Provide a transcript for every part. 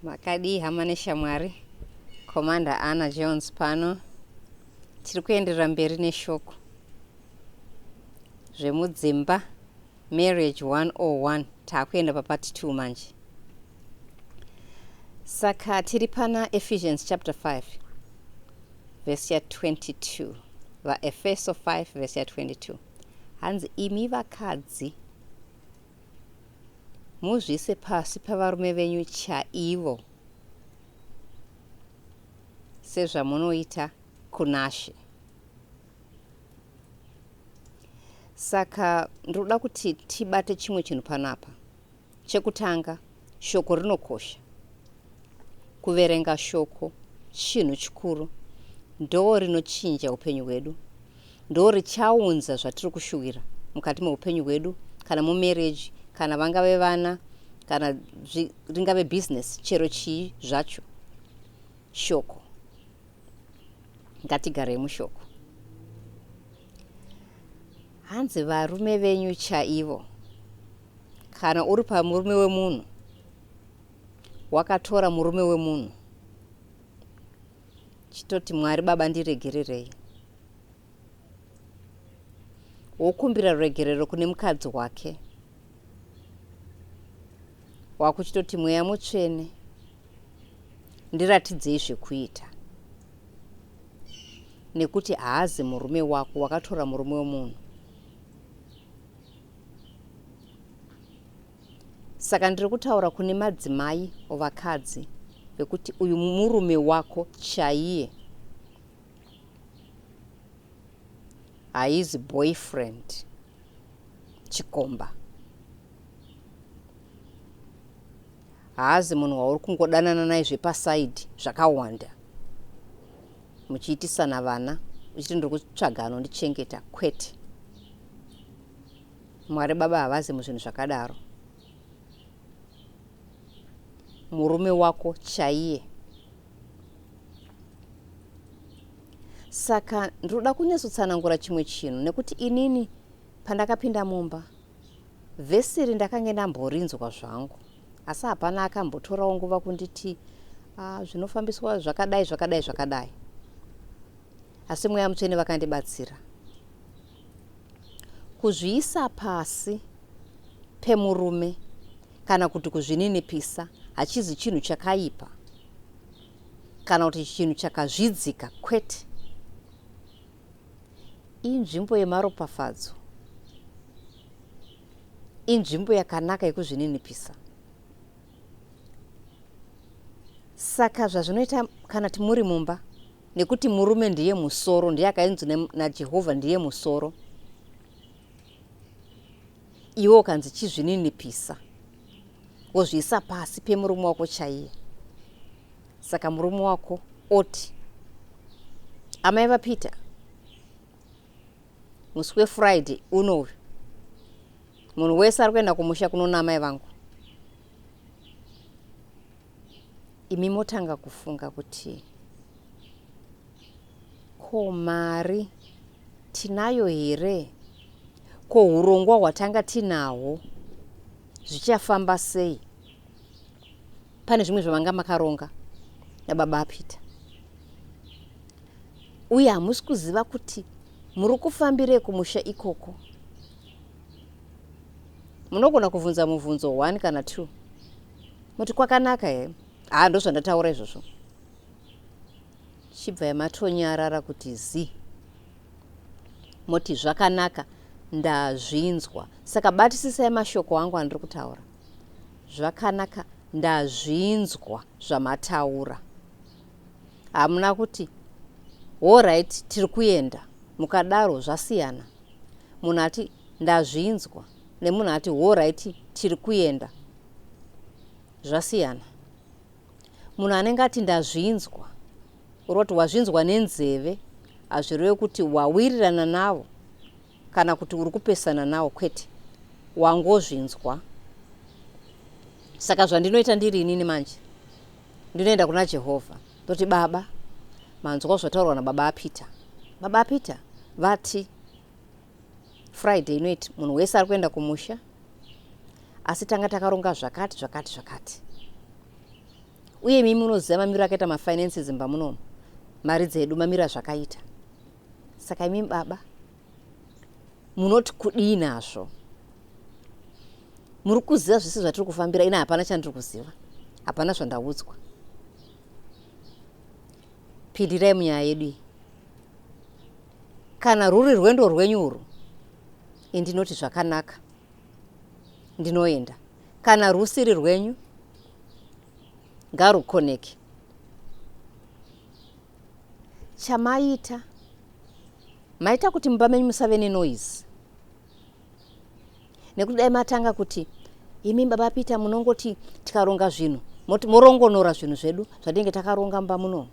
Makadi hama neshamwari Commander Anna Jones pano tiri kuenderera mberi neshoko Zvemudzimba marriage 101 taakuenda papart 2 manje. Saka tiri pana Ephesians chapter 5 verse ya 22 vaEfeso 5 verse ya 22 hanzi imi vakadzi muzvise pasi pavarume venyu chaivo sezvamunoita kunashe. Saka ndoda kuti tibate chimwe chinhu panapa. Chekutanga, shoko rinokosha. Kuverenga shoko chinhu chikuru ndo rinochinja upenyu hwedu, ndo richaunza zvatiri kushuwira mukati meupenyu hwedu, kana mumarriage, kana vangave vana, kana ringave business, chero chii zvacho. Shoko ngatigarei mushoko. Hanzi varume venyu chaivo. Kana uri pamurume wemunhu, wakatora murume wemunhu, chitoti Mwari Baba ndiregererei, wokumbira ruregerero kune mukadzi wake, wakuchitoti Mweya Mutsvene ndiratidzei zvekuita, nekuti haazi murume wako, wakatora murume wemunhu. Saka ndiri kutaura kune madzimai ovakadzi vekuti uyu murume wako chaiye, haizi boyfriend chikomba, haazi munhu wauri kungodanana naye zvepasaidi zvakawanda muchiitisana vana uchiti ndiri kutsvaga anondichengeta. Kwete, Mwari Baba havazi muzvinhu zvakadaro. Murume wako chaiye. Saka ndoda kunyatsotsanangura chimwe chinhu, nekuti inini pandakapinda mumba vhesi iri ndakanga ndamborinzwa zvangu, asi hapana akambotorawo nguva kunditi zvinofambiswa zvakadai zvakadai zvakadai. Asi Mweya Mutsvene vakandibatsira kuzviisa pasi pemurume kana kuti kuzvininipisa hachizi chinhu chakaipa kana kuti chinhu chakazvidzika. Kwete, inzvimbo yemaropafadzo, inzvimbo yakanaka yekuzvininipisa. Saka zvazvinoita kana timuri mumba, nekuti murume ndiye musoro, ndiye akainzwi naJehovha ndiye musoro, iwo kanzi chizvininipisa, wozviisa pasi pemurume wako chaiye. Saka murume wako oti, amai vaPeter, musi weFriday unoyu munhu wese ari kuenda kumusha kunona amai vangu. Imi motanga kufunga kuti ko mari tinayo here, ko urongwa hwatanga tinahwo zvichafamba sei? Pane zvimwe zvavanga makaronga nababa vaPeter, uye hamusi kuziva kuti muri kufambirei kumusha ikoko. Munogona kubvunza mubvunzo 1 kana 2 muti kwakanaka here? Ndo zvandataura izvozvo. Chibva matonyarara kuti zi, moti zvakanaka, ndazvinzwa. Saka batisisai mashoko angu andiri kutaura. Zvakanaka, ndazvinzwa zvamataura. Hamuna kuti alright tiri kuenda, mukadaro zvasiyana. Munhu ati ndazvinzwa nemunhu ati alright tiri kuenda, zvasiyana. Munhu anenge ati ndazvinzwa, uroti wazvinzwa nenzeve, hazvireve kuti wawirirana navo kana kuti uri kupesana navo. Kwete, wangozvinzwa. Saka zvandinoita ndiri inini manje, ndinoenda kuna Jehovha ndoti, Baba, manzwa zvataurwa nababa vaPeter. Baba vaPeter vati Friday inoiti munhu wese ari kuenda kumusha, asi tanga takaronga zvakati zvakati zvakati. uye mimi munoziva mamiro akaita mafinances imba munomu, mari dzedu mamira zvakaita. Saka imi baba munoti kudii nazvo? Muri kuziva zvese zvatiri kufambira? Ina hapana chandiri kuziva, hapana zvandaudzwa. Pindirai munyaya yedu iyi. Kana ruri rwendo rwenyu urwu, ndinoti zvakanaka, ndinoenda. Kana rusiri rwenyu, ngarukoneke. Chamaita, maita kuti mumba menyu musave nenoise. Nekuti dai matanga kuti imi baba Peter munongoti tikaronga zvinhu morongonora zvinhu zvedu zvatinenge takaronga mumba muno.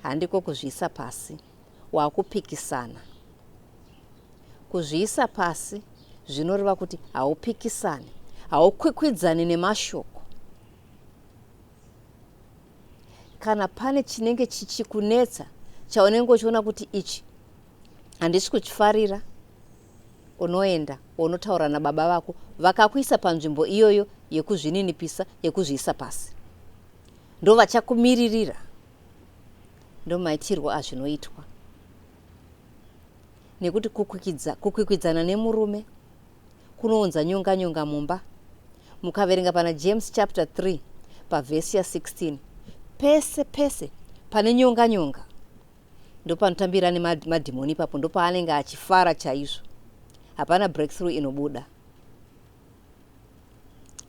Handiko kuzviisa pasi, wakupikisana. Kuzviisa pasi zvinoreva kuti haupikisani, haukwikwidzani nemashoko. Kana pane chinenge chichikunetsa chaunenge uchiona kuti ichi handisi kuchifarira, unoenda unotaura nababa vako vakakuisa panzvimbo iyoyo yekuzvininipisa, yekuzviisa pasi. Ndo vachakumiririra. Ndo maitirwo azvinoitwa. Nekuti kukwikwidzana nemurume kunounza nyonga mumba. Mukaverenga pana James chapter 3 pavhesi ya 16, pese pane nyonga ndo panotambira nemadhimoni ipapo, ndo paanenge achifara chaizvo. Hapana breakthrough inobuda.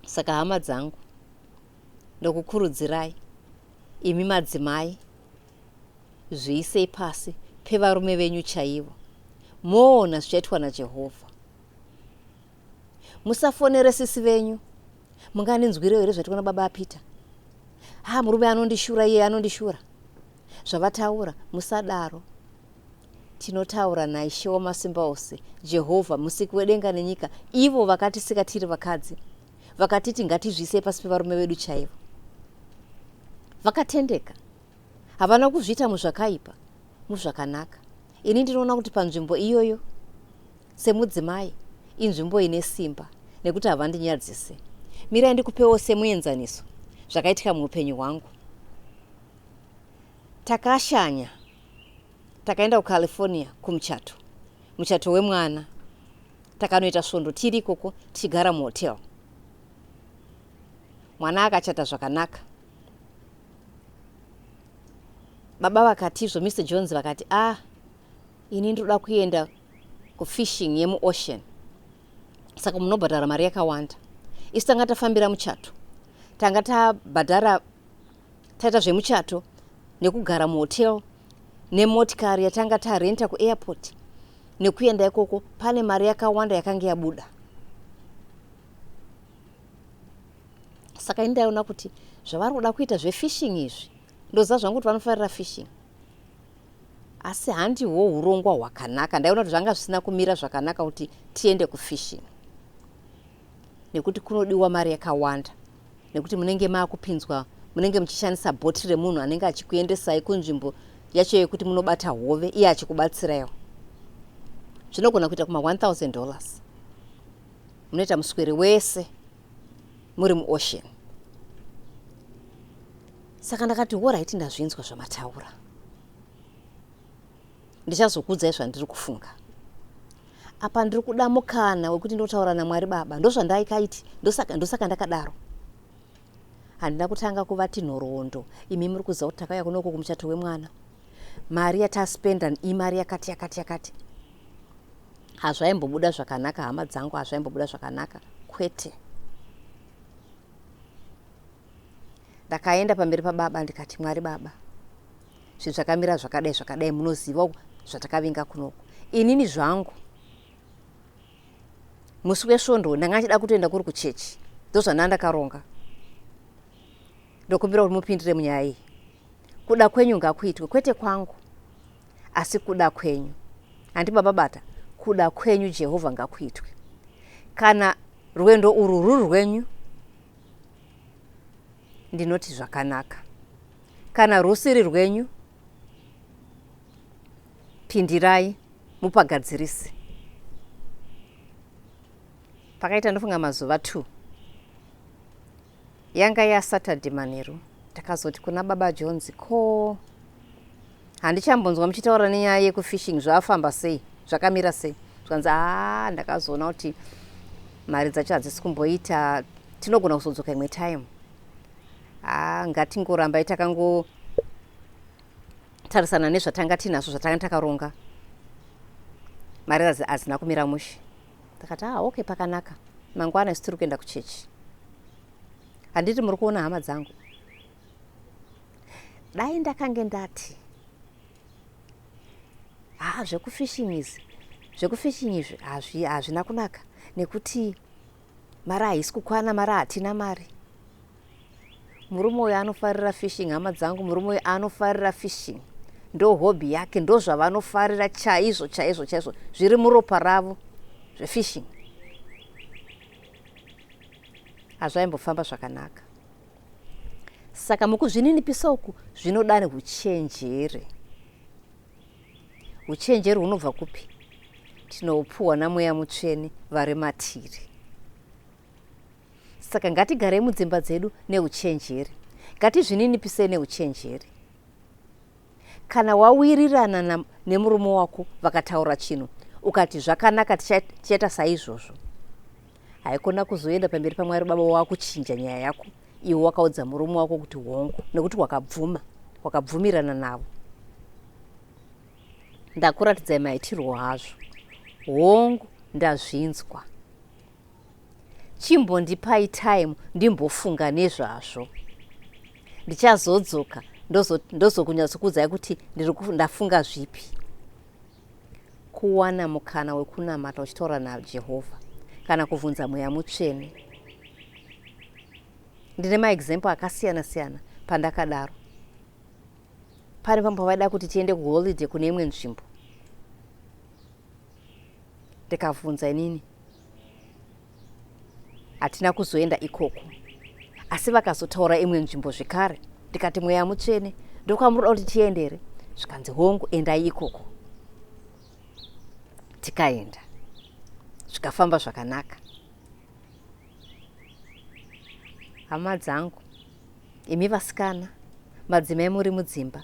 Saka hama dzangu, ndokukurudzirai imi madzimai, zviisei pasi pevarume venyu chaivo. Moona zvichaitwa naJehovha. Musafonere sisi venyu. Munganinzwirewo here zvaitwa nababa Peter? Murume anondishura, iye anondishura. Zvavataura, musadaro. Tinotaura naIshe wamasimba ose, Jehovha, musiki wedenga nenyika, ivo vakatisika tiri vakadzi, vakatiti ngatizviise pasi pevarume vedu chaivo. Vakatendeka. Havana kuzviita muzvakaipa, muzvakanaka. Ini ndinoona kuti panzvimbo iyoyo semudzimai inzvimbo ine simba, nekuti havandinyadzise. Mirai ndikupewo semuenzaniso zvakaitika muupenyu hwangu. Takashanya, takaenda kuCalifornia muchato wemwana. Takanoita svondo tiri ikoko, tichigara muhotel. Mwana akachata zvakanaka. Baba vakatizvo, Mr. Jones vakati, ini ndoda kuenda kufishing yemuocean. Saka munobhadhara mari yakawanda. Isu tanga tafambira muchato. Tanga tabhadhara, taita zvemuchato nekugara muhotel, nemotikari yatanga tarenta kuairport, nekuenda ikoko, pane mari yakawanda yakanga yabuda. Saka ndaiona kuti zvavari kuda kuita zvefishing izvi, ndoziva zvangu kuti vanofarira fishing. Asi handiwo urongwa hwakanaka. Ndaiona kuti zvanga zvisina kumira zvakanaka kuti tiende kufishing. Nekuti kunodiwa mari yakawanda. Nekuti munenge maakupinzwa, munenge muchishandisa bhoti remunhu anenge achikuendesai kunzvimbo yacho yekuti munobata hove, iye achikubatsiraiwo. Zvinogona kuita kuma $1,000. Munoita muswere wese muri muocean. Saka ndakati alright, ndazvinzwa zvamataura. Ndichazokudzai zvandiri kufunga. Apa ndiri kuda mukana wekuti ndotaura naMwari Baba. Ndozvandaikaiti, ndosaka ndakadaro. Handina kutanga kuvati nhoroondo. Imi muri kuziva kuti takauya kunoko kumuchato wemwana. Mari yataspenda imari yakati. Hazvaimbobuda zvakanaka, hama dzangu, hazvaimbobuda zvakanaka. Kwete. Ndakaenda pamberi paBaba ndikati, Mwari Baba, zvinhu zvakamira zvakadai, munoziva zvatakavinga kunoko. Inini zvangu, musi wesvondo ndanga ndichida kutoenda kuri kuchechi. Ndozvandakaronga. Ndokumbira kuti mupindire munyaya iyi. Kuda kwenyu ngakuitwe, kwete kwangu, asi kuda kwenyu. Handi baba bata, kuda kwenyu Jehovha ngakuitwe. Kana rwendo urwu ruri rwenyu, ndinoti zvakanaka. Kana rusiri rwenyu, pindirai mupagadzirise. Pakaita ndofunga mazuva 2. Yanga yaSaturday manheru. Ndakazoti kuna baba Jones, ko handichambonzwa muchitaura nenyaya yekufishing zvafamba sei, zvakamira sei. Zvanzi ndakazoona kuti mari dzacho hadzisi kumboita, tinogona kuzodzoka imwe time. Ngatingorambai takangotarisana nezvatanga tinazvo zvatanga takaronga. Mari hazina kumira mushe. Takati okay, pakanaka. Mangwana isu tiri kuenda kuchechi. Handiti muri kuona hama dzangu. Dai ndakange ndati zvekufishing izvi hazvina kunaka nekuti mari haisi kukwana, mari hatina mari. Murume uyu anofarira fishing, hama dzangu. Murume uyu anofarira fishing, ndo hobby yake, ndo zvavanofarira chaizvo chaizvo chaizvo, zviri muropa ravo zvefishing. Hazvaimbofamba zvakanaka. Saka mukuzvininipisa uku zvinoda huchenjeri. Huchenjeri hunobva kupi? Tinopuwa naMweya Mutsvene vari matiri. Saka ngatigarei mudzimba dzedu nehuchenjeri. Ngatizvininipisei nehuchenjeri. Kana wawirirana nemurume wako vakataura chinhu ukati zvakanaka tichaita saizvozvo, haikona kuzoenda pamberi paMwari Baba wakuchinja nyaya yako iwe wakaudza murume wako kuti hongu, nekuti wakabvumirana navo. Ndakuratidzai maitirwo hazvo. Hongu, ndazvinzwa. Chimbondipai time ndimbofunga nezvazvo. Ndichazodzoka ndozokunyatsokuudzai kuti ndafunga zvipi. Kuwana mukana wekunamata uchitaura naJehovha kana kuvhunza Mweya Mutsvene. Ndine maexample akasiyana siyana pandakadaro. Pane pamwe pavaida kuti tiende kuholiday kune imwe nzvimbo. Ndikavhunza inini, hatina kuzoenda ikoko, asi vakazotaura imwe nzvimbo zvekare. Ndikati Mweya Mutsvene, ndokwamuri kuti tiendere? Zvikanzi hongu, endai ikoko. Tikaenda, zvikafamba zvakanaka. Hama dzangu, imi vasikana, madzimai muri mudzimba,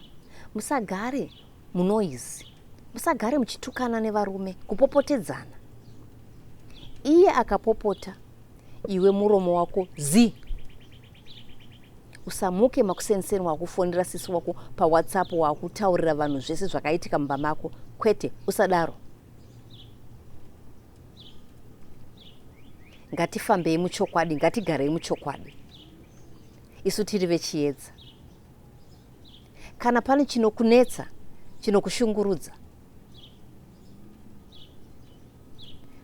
musagare munoizi, musagare muchitukana nevarume, kupopotedzana. Iye akapopota, iwe muromo wako usamuke makusenseni wakufonera sisi wako paWhatsApp wakutaurira vanhu zvese zvakaitika mumba mako. Kwete, usadaro. Ngatifambei muchokwadi, ngatigarei muchokwadi. Isu tiri vechiedza. Kana pane chinokunetsa, chinokushungurudza,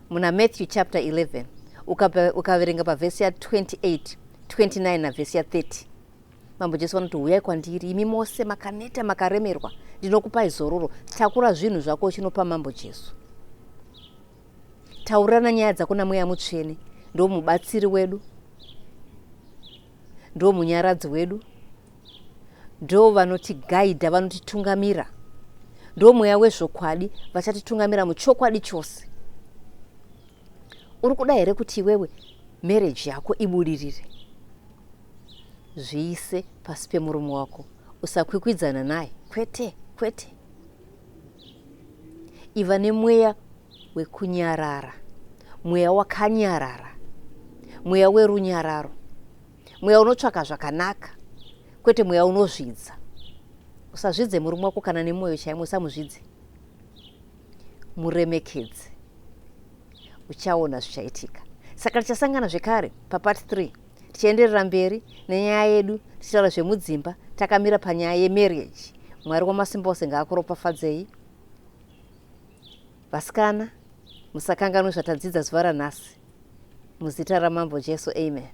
muna Matthew chapter 11 ukaverenga pavhesi ya 28, 29 na vhesi ya 30, Mambo Jesu vanoti, uyai kwandiri imi mose makaneta makaremerwa, ndinokupai zororo. Takura zvinhu zvako uchinopa Mambo Jesu. Taurana nyaya dzako naMweya Mutsvene, ndo mubatsiri wedu, ndo munyaradzi wedu, ndo vanotigaidha, vanotitungamira, ndo mweya wezvokwadi vachatitungamira muchokwadi chose. Uri kuda here kuti iwewe marriage yako ibudirire? Zviise pasi pemurume wako, usakwikwidzana naye. Kwete, kwete. Iva nemweya wekunyarara, mweya wakanyarara, mweya werunyararo, mweya unotsvaka zvakanaka, kwete mweya unozvidza. Usazvidze murume wako kana nemwoyo chaimo, usamuzvidze. Muremekedze, uchaona zvichaitika. Saka tichasangana zvekare papart 3 tichienderera mberi nenyaya yedu, tichitaura zvemudzimba, takamira panyaya yemarriage. Mwari wamasimba ose ngaakuropafadzei. Vasikana, musakanganwe zvatadzidza zuva ranhasi. Muzita raMambo Jesu, amen.